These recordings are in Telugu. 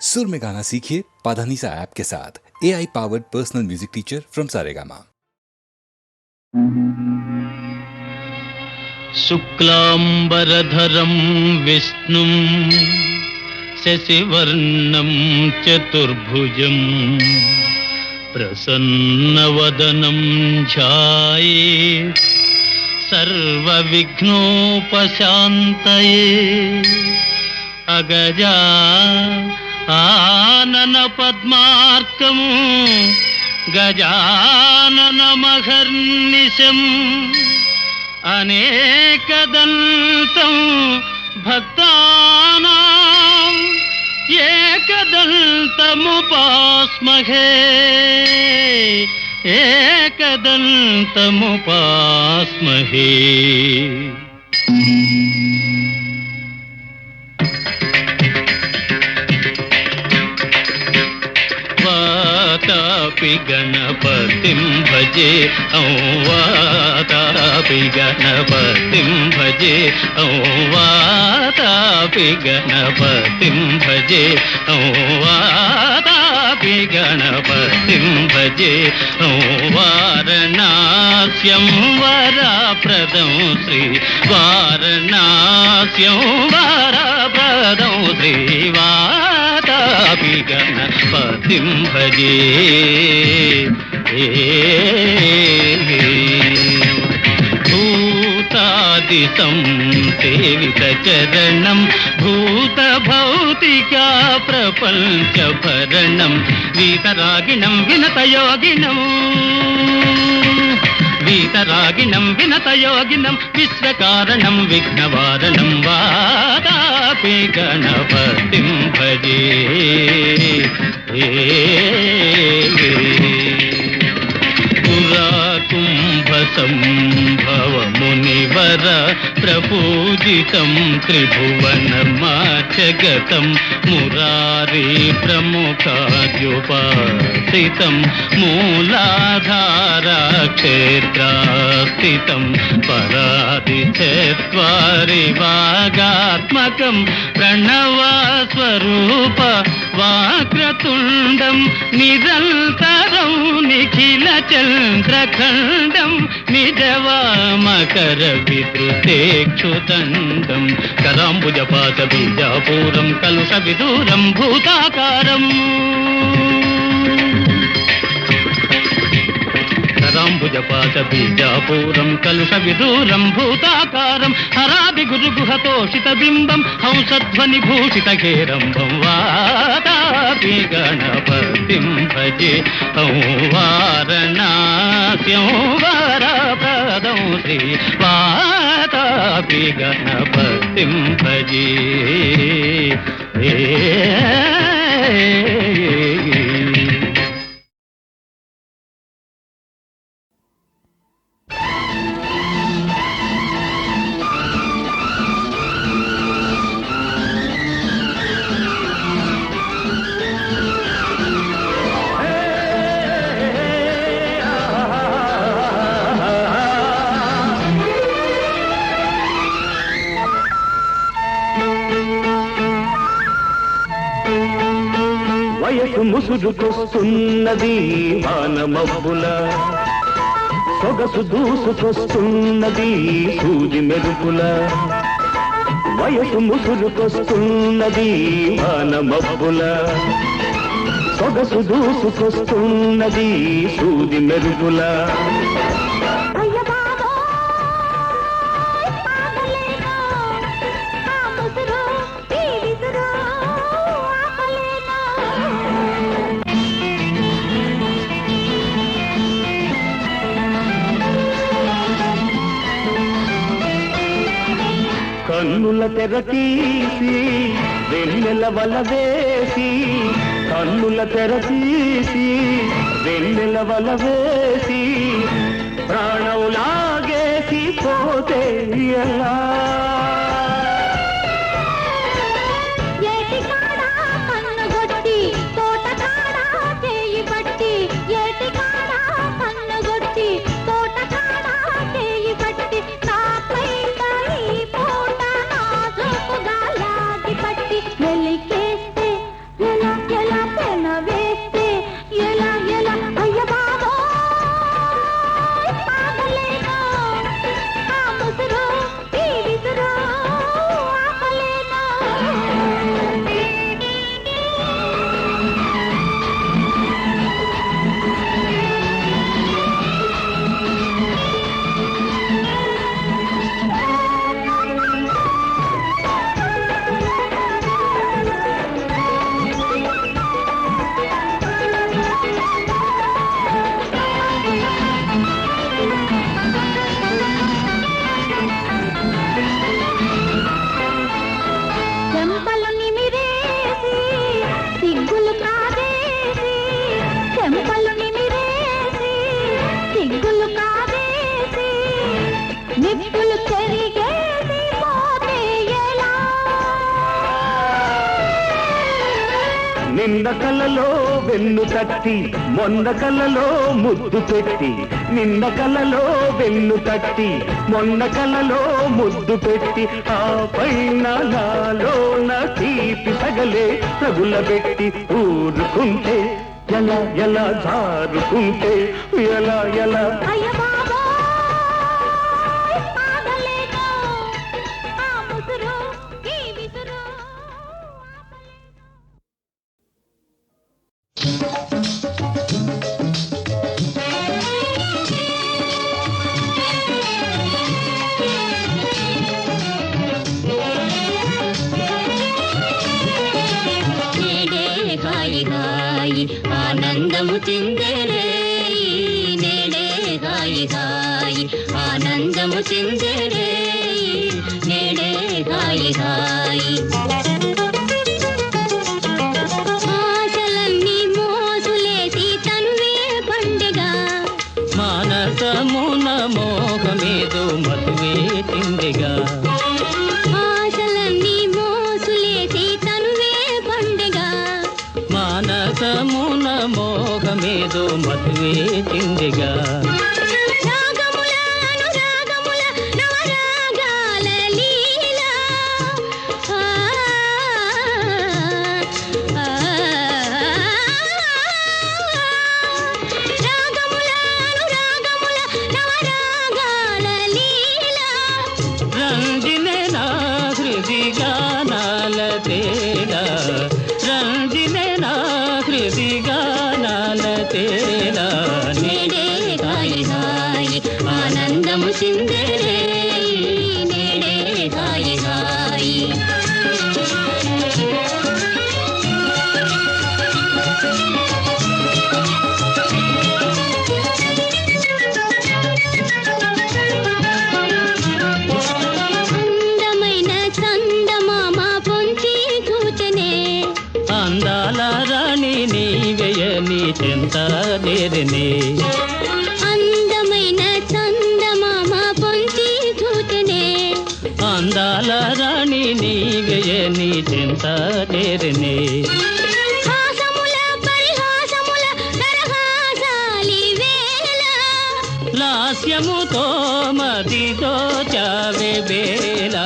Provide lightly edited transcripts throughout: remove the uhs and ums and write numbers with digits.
सुर में गाना सीखिए पाधानीसा ऐप के साथ। AI powered personal music teacher from Saregama. शुक्लांबरधरं विष्णुं शशिवर्णं चतुर्भुजं प्रसन्नवदनं ध्यायेत् सर्वविघ्नोपशान्तये। अगजा आनन पद्मार्कं गजाननमहर्निशम् अनेकदन्तं भक्तानां एकदन्तमुपास्महे एकदन्तमुपास्महे। वातापि गणपतिं भजे वातापि गणपतिं भजे वातापि गणपतिं भजे वातापि गणपतिं भजे। वारणास्यं वरप्रदं श्री वारणास्यं वरप्रदं श्री वातापि गणपतिं भजे। भूतादितं सेवितचरणं भूतभौतिका प्रपञ्चभरणं वीतरागिणं विनतयोगिनं वीतरागिणं विनतयोगिनं विश्वकारणं विघ्नवारणं वातापि गणपतिं भजे। पुराकुम्भसम्भव मुनिवर प्रपूजितं त्रिभुवनमाचगतं मुरारी प्रमुखाद्युपासितं मूलाधारक्षेत्रास्थितं परादिचत्वारि वागात्मकं प्रणवस्वरूप वाक्रतुण्डं निरन्तरं निखिलचन्द्रखण्डं निजवामकरविद्रुतेक्षुदण्डं कराम्बुजपातबीजापूरं कलुषविदूरं भूताकारम् कराम्बुजपातबीजापूरं कलुषविदूरं भूताकारं हरादिगुरुगुहतोषितबिम्बं हंसध्वनिभूषितघेरम्बं वातापि गणपतिं भजे। वारणास्यं वरप्रदं श्री वातापि गणपतिं भजे। వయసు ముసురుకొస్తున్నది వానమబ్బుల సొగసు దూసుకొస్తున్నది సూది మెరుపుల. వయసు ముసురుకొస్తున్నది వానమబ్బుల సొగసు దూసుకొస్తున్నది సూది మెరుపుల. కన్నుల తెర తీసి వెన్నెల వల వేసి కన్నుల తెర తీసి వెన్నెల వల వేసి ప్రాణం లాగేసి పోతే ఎలా. వెలికేస్తే ఎలా నిన్న కలలో వెన్ను తట్టి మొన్న కలలో ముద్దు పెట్టి నిన్న కలలో వెన్ను తట్టి మొన్న కలలో ముద్దు పెట్టి ఆ పైన నాలోన తీపి సగలే తగులబెట్టి ఊరుకుంటే ఎలా ఎలా జారుకుంటే ఎలా ఎలా ఆనందము చిందరే నేడే హాయి హాయి ఆనందము చిందరే నేడే హాయి హాయి ఆశలన్నీ మోసులేసి తనువే పండుగ మానసమున మోహమేదో మధువే తిండిగా మానసమున మోహమేదో మధువే తిండిగా రంజినే నా హృది గానాల తేడా రంజినే నా హృది గానాల తేడా నేడే హాయి హాయి ఆనందము చిందరే నేడే హాయి హాయి అందమైన చందమామ పొంచి కూచనే అందాల రాణి నీవెయని చెంత దేరిని అందమైన చందమామ పొంచి కూచనే అందాల రాణి నీవెయని చెంత దేరిని హాసముల పరిహాసముల దరహాసాలి వేళ లాస్యముతో మదితో చావే బేల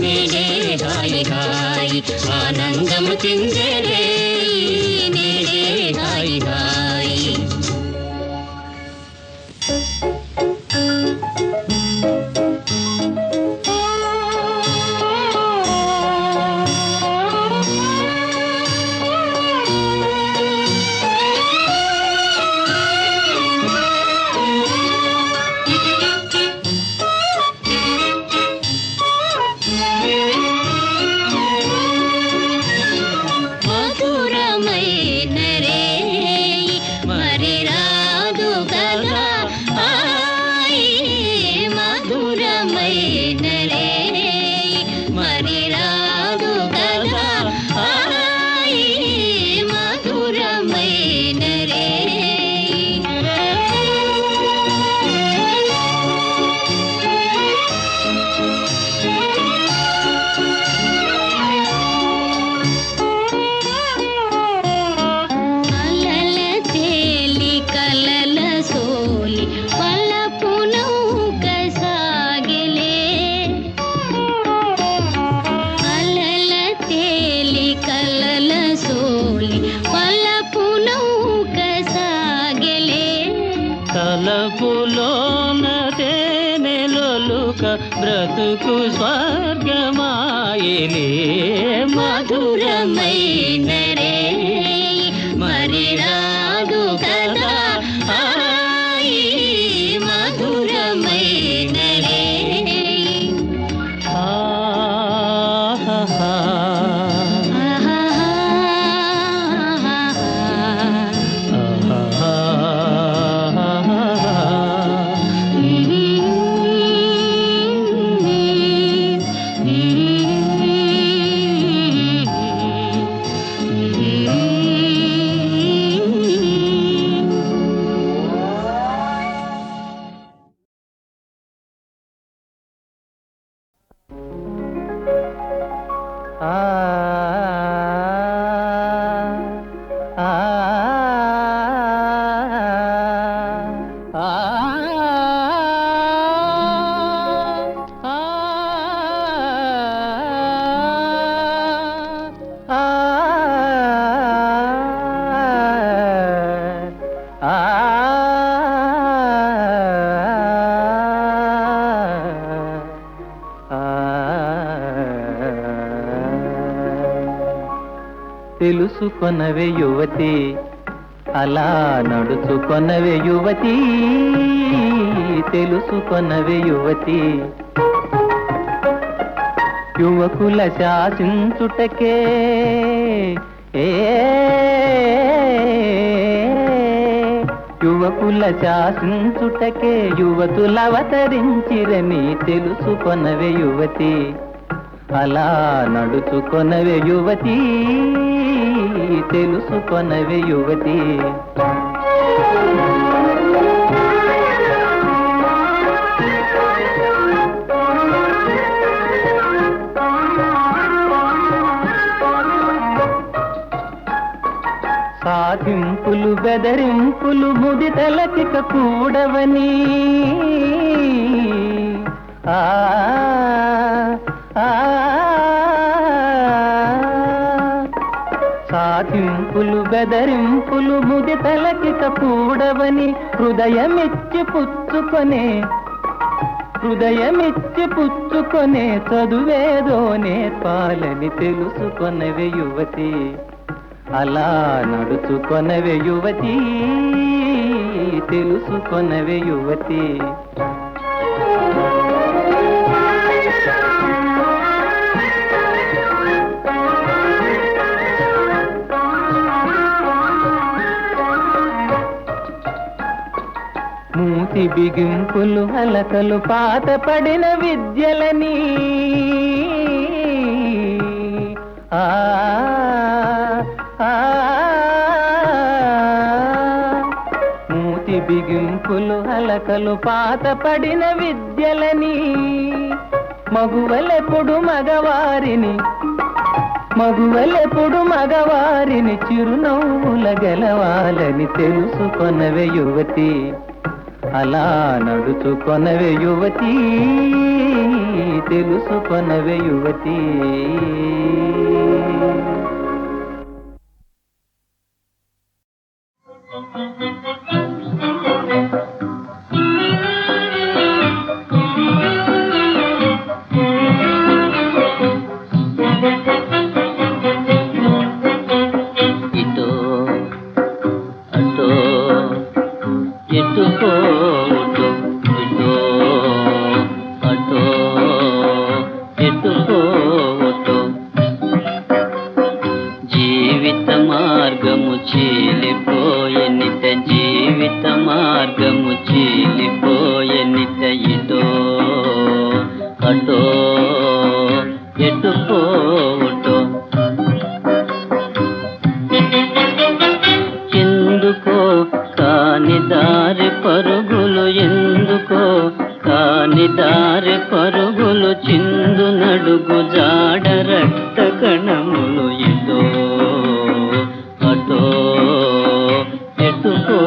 నేడే హాయి హాయి ఆనందము చిందరే నేడే హాయి హాయి మధురమైన రే మరి రాదు కదా హాయి మధురమైన రే మరి రాదు కదా హాయి మధురమైన రే అలల తేలి కలల సోలి పలపు నౌక సాగెలే అలల తేలి కలల సోలి పలపు నౌక సాగెలే తలపులోన తేనెలొలుక బ్రతుకు స్వర్గమాయలే మధురమైన రే మరి రాదు కదా హాయి మధురమైన రే ఆహాహా. తెలుసుకొనవే యువతి, అలా నడుచుకొనవే యువతి, తెలుసుకొనవే యువతి. యువకుల శాసించుటకే యువకుల శాసించుటకే యువతులవతరించిరని తెలుసుకొనవే యువతి, అలా నడుచుకొనవే యువతి, తెలుసుకొనవే యువతి. సాధింపులు బెదరింపులు ముదితలకిక కూడవని, సాధింపులు బెదరింపులు ముదితలకిక కూడవని, హృదయమిచ్చి పుచ్చుకొనే చదువేదో నేర్పాలని తెలుసుకొనవే యువతి, అలా నడుచుకొనవే యువతి, తెలుసుకొనవే యువతి. మూతి బిగింపులు హలకలు పాత పడిన విద్యలని, మూతి బిగింపులు హలకలు పాత పడిన విద్యలని, మగువలెప్పుడు మగవారిని చిరునవ్వుల గెలవాలని తెలుసుకొనవే యువతి, అలా నడుచుకొనవే యువతి, తెలుసుకొనవే యువతి. ఇటో అటో ఎటుకో ఇటో అటో ఎటుకో జీవిత మార్గము చీలిపోయెనిట, జీవిత మార్గము చీలిపోయెనిట. ఇటో అటో ఎటుకో ఎందుకో కాని దారి పరుగులు, ఎందుకో కాని దారి పరుగులు, చిందు నడుగు జాడ రక్త కణములు. ఇటో అటో ఎటుకో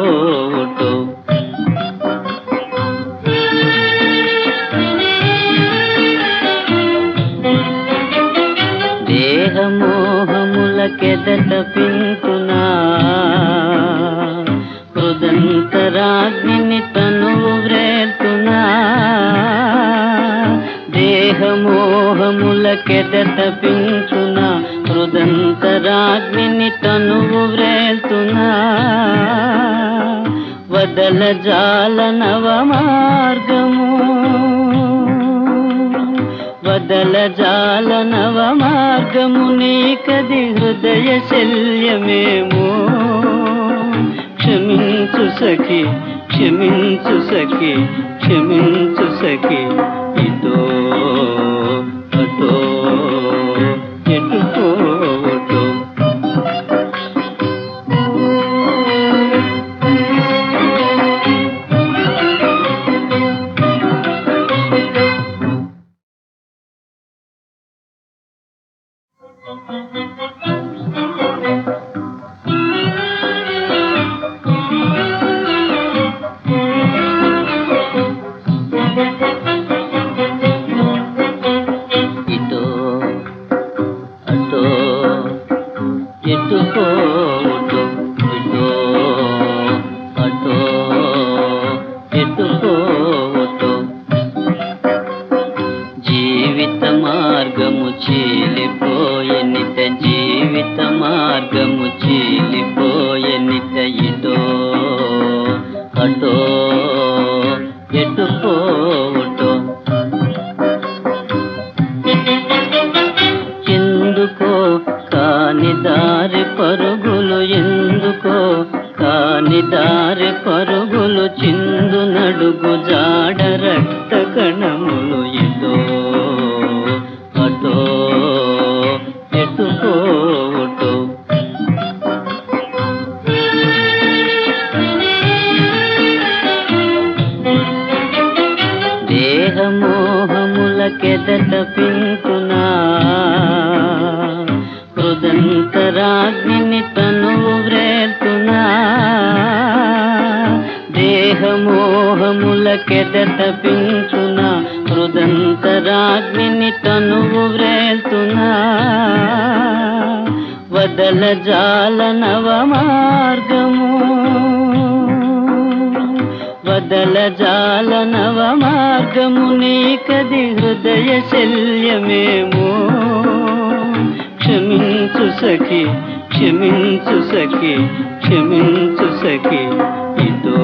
దేహమోహములకెదట పింకునా, హృదంతరాగ్ని తనువు వ్రేల్తునా, దేహమోహములకెదట పింకునా, హృదంతరాగ్ని తనువు వ్రేల్తునా. వదల జాల నవ మార్గము, వదల జాల నవ మార్గము, నీకది హృదయ శల్యమేమో. క్షమించు సఖి, క్షమించు సఖి, క్షమించు సఖి. ఇటో అటో ఎటుకో జీవిత మార్గము చీలిపోయెనిట, జీవిత మార్గము చీలిపోయనిట ఇటో అటో ఎటు పోవటో ఎందుకో కాని దారి పరుగులు ఎందుకో కాని దారి పరుగులు చిందు నడుగు జాడ రక్త కణములు ఎటో అటో ఎటు పోవటో దేహమోహములకెదట పింకునా హృదంతరాగ్ని తనువు వ్రేల్తునా దేహమోహములకెదట పింకునా హృదంతరాగ్ని తనువు వ్రేల్తునా వదల జాల నవ మార్గము వదల జాల నవ మార్గము నీకది హృదయ శల్యమేమో క్షమించు సఖి క్షమించు సఖి క్షమించు సఖి ఇదో